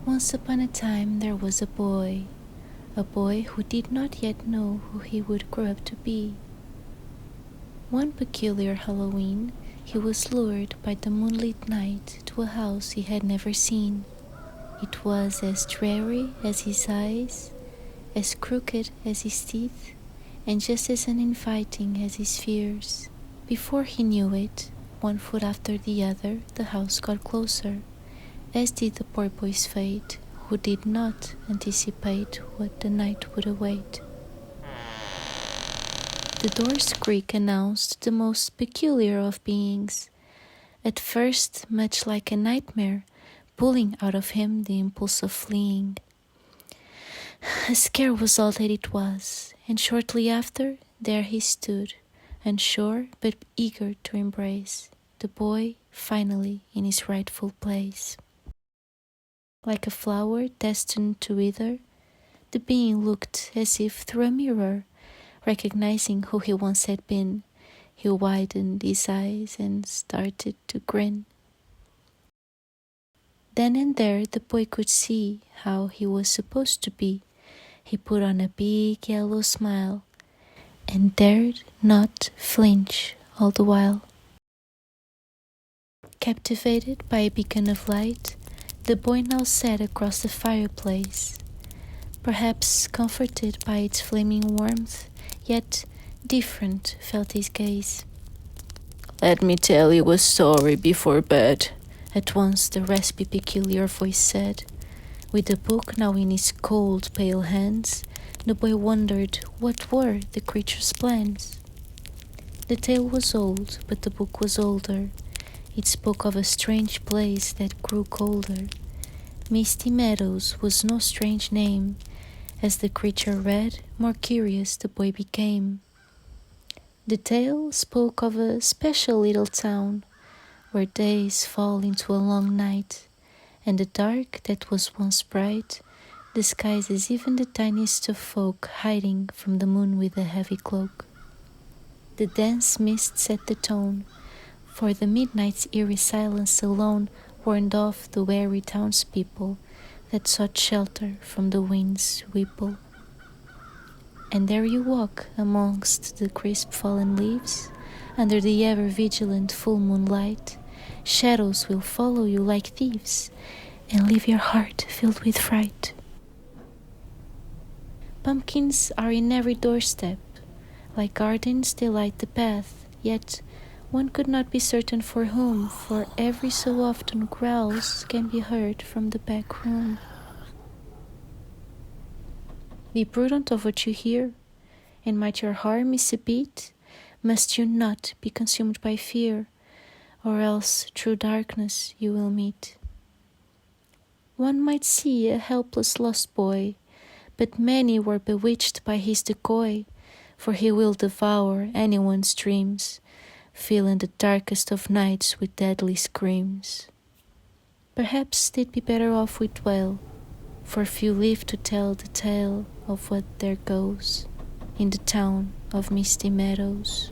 Once upon a time there was a boy who did not yet know who he would grow up to be. One peculiar Halloween, he was lured by the moonlit night to a house he had never seen. It was as dreary as his eyes, as crooked as his teeth, and just as uninviting as his fears. Before he knew it, one foot after the other, the house got closer, as did the poor boy's fate, who did not anticipate what the night would await. The door's creak announced the most peculiar of beings, at first much like a nightmare, pulling out of him the impulse of fleeing. A scare was all that it was, and shortly after, there he stood, unsure but eager to embrace the boy finally in his rightful place. Like a flower destined to wither, the being looked as if through a mirror. Recognizing who he once had been, he widened his eyes and started to grin. Then and there the boy could see how he was supposed to be. He put on a big yellow smile and dared not flinch all the while. Captivated by a beacon of light, the boy now sat across the fireplace, perhaps comforted by its flaming warmth, yet different felt his gaze. "Let me tell you a story before bed," at once the raspy, peculiar voice said. With the book now in his cold, pale hands, the boy wondered what were the creature's plans. The tale was old, but the book was older. It spoke of a strange place that grew colder. Misty Meadows was no strange name. As the creature read, more curious the boy became. The tale spoke of a special little town, where days fall into a long night, and the dark that was once bright disguises even the tiniest of folk hiding from the moon with a heavy cloak. The dense mist set the tone, for the midnight's eerie silence alone warned off the wary townspeople that sought shelter from the wind's ripple. And there you walk amongst the crisp fallen leaves, under the ever-vigilant full moonlight. Shadows will follow you like thieves, and leave your heart filled with fright. Pumpkins are in every doorstep, like gardens they light the path, yet one could not be certain for whom, for every so often growls can be heard from the back room. Be prudent of what you hear, and might your heart miss a beat, must you not be consumed by fear, or else through darkness you will meet. One might see a helpless lost boy, but many were bewitched by his decoy, for he will devour anyone's dreams, filling the darkest of nights with deadly screams. Perhaps they'd be better off we dwell, for few live to tell the tale of what there goes in the town of Misty Meadows.